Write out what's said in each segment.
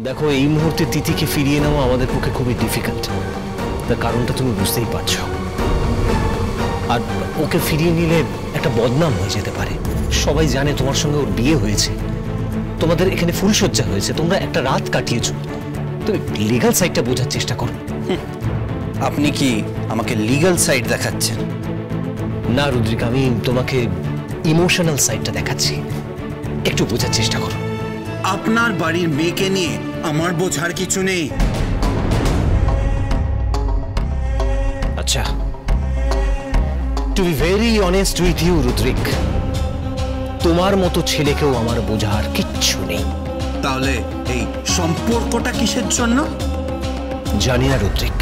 দেখো, এই মুহূর্তে তিথিকে ফিরিয়ে নেওয়া আমাদের পক্ষে খুবই ডিফিকাল্ট। তার কারণটা তুমি বুঝতেই পারছো। আর ওকে ফিরিয়ে নিলে একটা বদনাম হয়ে যেতে পারে। সবাই জানে তোমার সঙ্গে ওর বিয়ে হয়েছে, তোমাদের এখানে ফুলসজ্জা হয়েছে, তোমরা একটা রাত কাটিয়েছো। তুমি লিগ্যাল সাইডটা বোঝার চেষ্টা করো। আপনি কি আমাকে লিগ্যাল সাইড দেখাচ্ছেন? না রুদ্রিক, আমি তোমাকে ইমোশনাল সাইডটা দেখাচ্ছি, একটু বোঝার চেষ্টা করো। আপনার বাড়ির মেয়েকে নিয়ে আমার বোঝার কিছু নেই। আচ্ছা, to be very honest with you Rudrik, তোমার মতো ছেলেকেও আমার বোঝার কিচ্ছু নেই। তাহলে এই সম্পর্কটা কিসের জন্য? জানি না রুদ্রিক,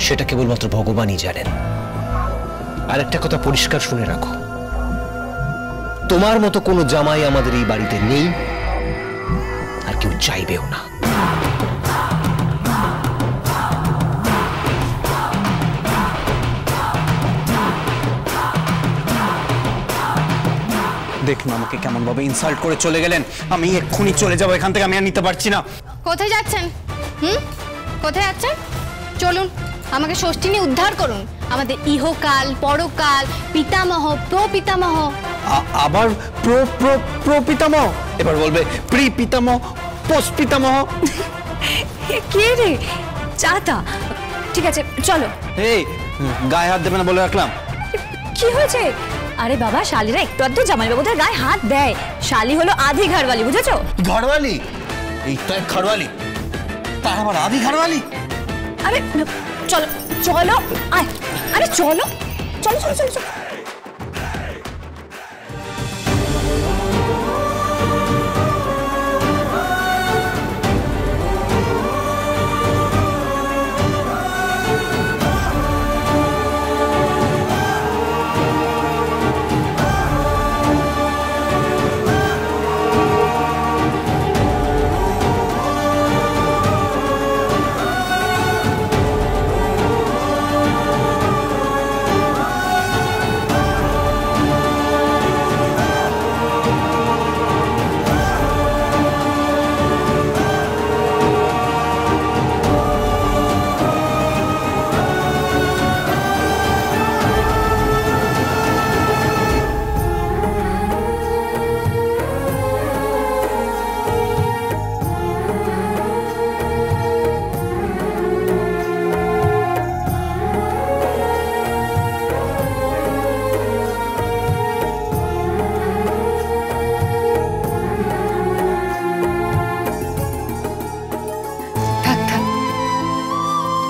সেটা কেবলমাত্র ভগবানই জানেন। আর একটা কথা পরিষ্কার শুনে রাখো, তোমার মতো কোনো জামাই আমাদের এই বাড়িতে নেই, আর কেউ চাইবেও না। দেখুন আমাকে কেমন ভাবে ইনসাল্ট করে চলে গেলেন। আমি এক্ষুনি চলে যাবো এখান থেকে, আমি আর নিতে পারছি না। কোথায় যাচ্ছেন? কোথায় যাচ্ছেন? চলুন, আমাকে ষষ্ঠী নিয়ে উদ্ধার করুন। আমাদের ইহকাল, পরকাল, পিতামহ, প্রপিতামহ। আবার প্রপিতামহ? এবার বলবে প্রি পিতামহ, পোস্ট পিতামহ। কে রে? চাটা। ঠিক আছে, চলো। এই গায়ে হাত দেবে না বলে রাখলাম। কি হয়েছে? আরে বাবা, শালিরা একটু আধটু জামাইবাবুদের গায়ে হাত দেয়। শালি হলো আধি ঘরওয়ালি, বুঝেছো? ঘরওয়ালি? এই তো এক ঘরওয়ালি, তার আবার আধি ঘরওয়ালি। আরে চলো চলো, আয়। আরে চলো চলো চলো চলো চলো।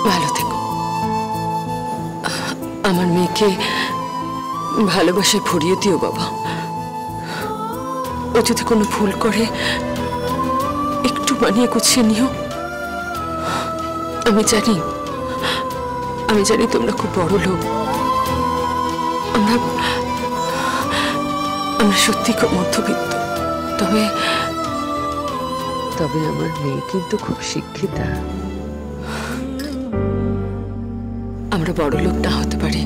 ভালো থেকো। আমার মেয়েকে ভালোবাসায় ভরিয়ে দিও বাবা। ও যদি কোনো ভুল করে একটু মানিয়ে গুছিয়ে নিও। আমি জানি তোমরা খুব বড় লোক। আমরা সত্যি খুব মধ্যবিত্ত। তবে আমার মেয়ে কিন্তু খুব শিক্ষিতা। আমরা বড় লোক না হতে পারি,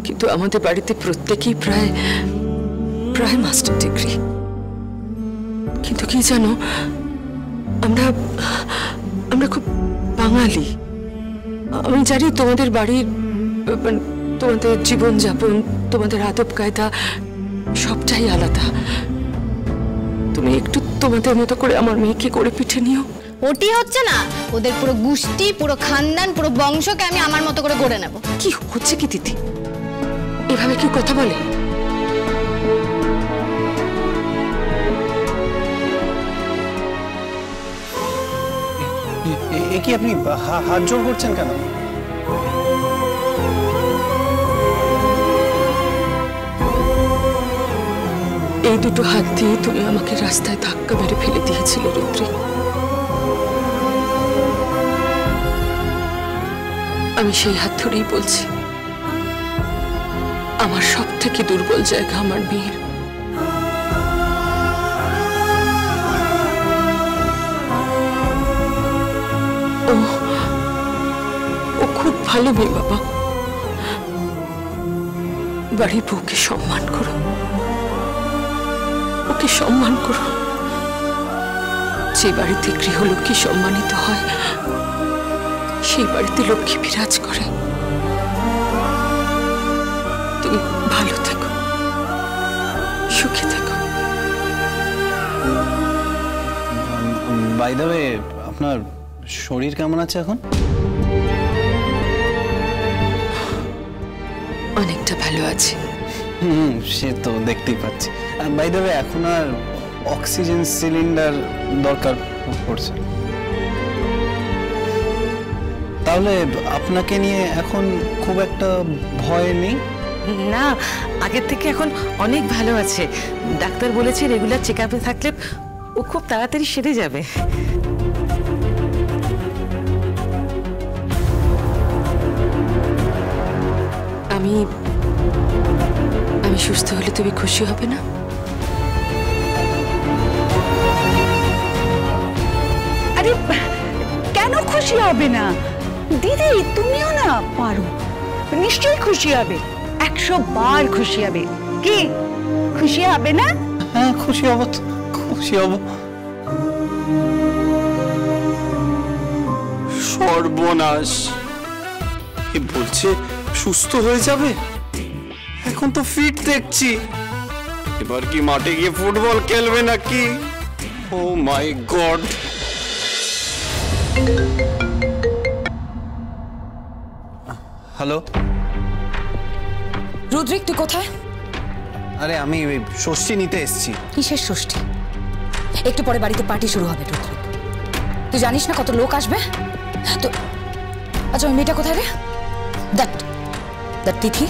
কিন্তু আমাদের বাড়িতে প্রত্যেকেই প্রায় মাস্টার ডিগ্রি। কিন্তু কি জানো, আমরা খুব বাঙালি। আমি জানি তোমাদের বাড়ির, তোমাদের জীবনযাপন, তোমাদের আদব কায়দা সবটাই আলাদা। তুমি একটু তোমাদের মতো করে আমার মেয়েকে করে পিঠে নিও। ওটি হচ্ছে না, ওদের পুরো গোষ্ঠী, পুরো খানদান, পুরো বংশকে আমি আমার মতো করে গড়ে নেব। কি হচ্ছে কি দিদি? এভাবে কি কথা বলে? কি আপনি হাত জোড় করছেন কেন? এই দুটো হাত দিয়ে তুমি আমাকে রাস্তায় ধাক্কা মেরে ফেলে দিয়েছিলে রুদ্রি। আমি সেই হাত ধরেই বলছি, আমার সব থেকে দুর্বল জায়গা আমার মেয়ের। ও খুব ভালো মেয়ে বাবা। বাড়ির বউকে সম্মান করো, ওকে সম্মান করো। যে বাড়িতে গৃহলক্ষ্মী সম্মানিত হয় সেই বাড়িতে লক্ষ্মী বিরাজ করে। তুমি ভালো থেকো, সুখে থেকো। বাই দ্য ওয়ে, আপনার শরীর কেমন আছে এখন? অনেকটা ভালো আছে। সে তো দেখতেই পাচ্ছি। বাই দ্য ওয়ে, এখন আর অক্সিজেন সিলিন্ডার দরকার পড়ছে? তাহলে আপনাকে নিয়ে এখন খুব একটা ভয় নেই? না, আগের থেকে এখন অনেক ভালো আছে। ডাক্তার বলেছে রেগুলার চেক আপে থাকলে ও খুব তাড়াতাড়ি সেরে যাবে। আমি সুস্থ হলে তুমি খুশি হবে না? আরে কেন খুশি হবে না দিদি? তুমিও না পারো, নিশ্চয়ই খুশি হবে, 100 বার খুশি হবে। কি খুশি হবে না? হ্যাঁ, খুশি হব তো, খুশি হব। সর্বনাশ, এ বলছে সুস্থ হয়ে যাবে। এখন তো ফিট দেখছি, এবার কি মাঠে গিয়ে ফুটবল খেলবে নাকি? ও মাই গড। হ্যালো রুদ্রিক, তুই কোথায়? আরে আমি ষষ্ঠী নিতে এসেছি। কিসের ষষ্ঠী? একটু পরে বাড়িতে পার্টি শুরু হবে রুদ্রিক, তুই জানিস না কত লোক আসবে তো। আচ্ছা, ওই মেয়েটা কোথায় রে? দ্যাট তিথি?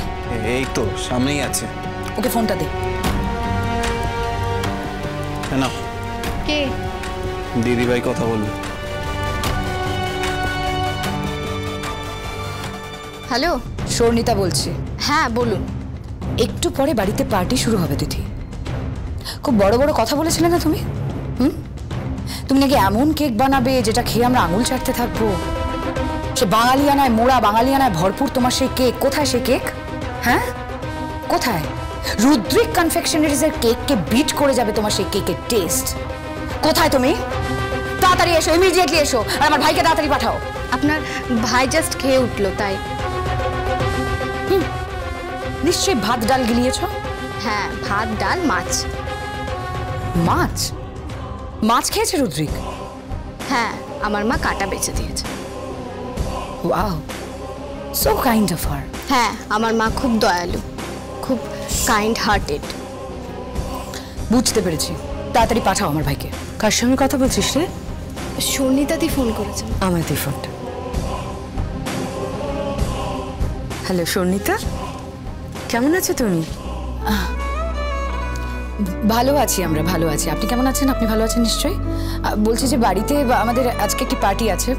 এই তো সামনেই আছে। ওকে ফোনটা দে। না, কে? দিদিভাই কথা বলবে। হ্যালো, শর্ণিতা বলছি। হ্যাঁ বলুন। একটু পরে বাড়িতে পার্টি শুরু হবে তিথি। খুব বড় বড় কথা বলেছিলে না তুমি? তুমি নাকি এমন কেক বানাবে যেটা খেয়ে আমরা আঙুল চাটতে থাকবো। সে বাঙালিয়ানায় মোড়া, বাঙালিয়ানায় ভরপুর তোমার সেই কেক। কোথায় সেই কেক? হ্যাঁ কোথায়? রুদ্রিক কনফেকশনারিজের কেককে বিট করে যাবে তোমার সেই কেকের টেস্ট। কোথায় তুমি? তাড়াতাড়ি এসো, ইমিডিয়েটলি এসো, আর আমার ভাইকে তাড়াতাড়ি পাঠাও। আপনার ভাই জাস্ট খেয়ে উঠলো তাই। নিশ্চয়ই ভাত ডাল গিলিয়েছ? হ্যাঁ, ভাত ডাল মাছ। মাছ? মাছ খেয়েছে রুদ্রিক? হ্যাঁ, আমার মা কাটা বেছে দিয়েছে। Wow, so kind of her. হ্যাঁ, আমার মা খুব দয়ালু, খুব কাইন্ড হার্টেড। বুঝতে পেরেছি, তাড়াতাড়ি পাঠাও আমার ভাইকে। কার সঙ্গে কথা বলছিস রে? সুনিতাদি ফোন করেছেন। আমার দি ফোনটা। হ্যালো শর্ণিতা, কেমন আছো তুমি? ভালো আছি, আমরা ভালো আছি। আপনি কেমন আছেন? আপনি ভালো আছেন নিশ্চয়ই। বলছি যে বাড়িতে আমাদের আজকে একটি পার্টি আছে,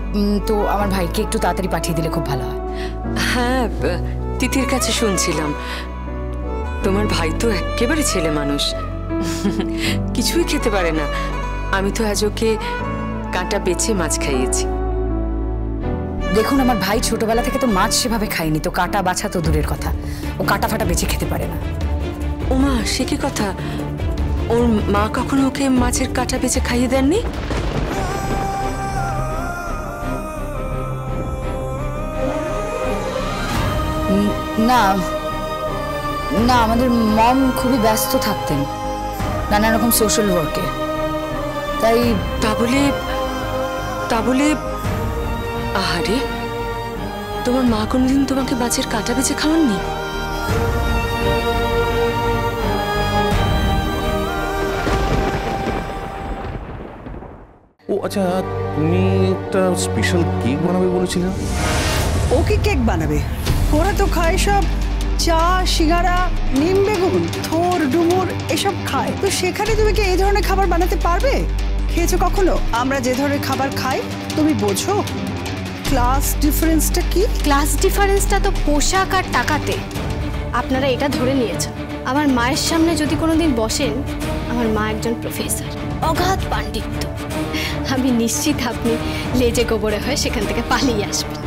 তো আমার ভাইকে একটু তাড়াতাড়ি পাঠিয়ে দিলে খুব ভালো হয়। হ্যাঁ, তিথির কাছে শুনছিলাম তোমার ভাই তো একেবারে ছেলে মানুষ, কিছুই খেতে পারে না। আমি তো আজ ওকে কাঁটা বেছে মাছ খাইয়েছি। দেখুন, আমার ভাই ছোটবেলা থেকে তো মাছ সেভাবে খায়নি, তো কাঁটা বাছা তো দূরের কথা, ও কাঁটা ফাটা বেছে খেতে পারে না। ওমা, সে কি কথা? ওর মা কখনো ওকে মাছের কাঁটা বেছে খাইয়ে দেননি? না না, আমাদের মম খুবই ব্যস্ত থাকতেন নানা রকম সোশ্যাল ওয়ার্কে, তাই। তা বলে আহারে, তোমার মা কোনোদিন তোমাকে মাছের কাঁটা বেছে খাওয়াননি? ও আচ্ছা, তুমি একটা স্পেশাল কেক বানাবে বলেছিলে? ওকে কেক বানাবে? ওরা তো খায় সব চা, সিঙ্গারা, নিম বেগুন, থোর, ডুমুর এসব খায়, তো সেখানে তুমি কি এই ধরনের খাবার বানাতে পারবে? খেয়েছো কখনো আমরা যে ধরনের খাবার খাই? তুমি বোঝো ক্লাস ডিফারেন্সটা কি? ক্লাস ডিফারেন্সটা তো পোশাক আর টাকাতে। আপনারা এটা ধরে নিয়েছেন। আমার মায়ের সামনে যদি কোনোদিন বসেন, আমার মা একজন প্রফেসর, অগাধ পাণ্ডিত্য। আমি নিশ্চিত আপনি লেজে গোবরে হয়ে সেখান থেকে পালিয়ে আসবেন।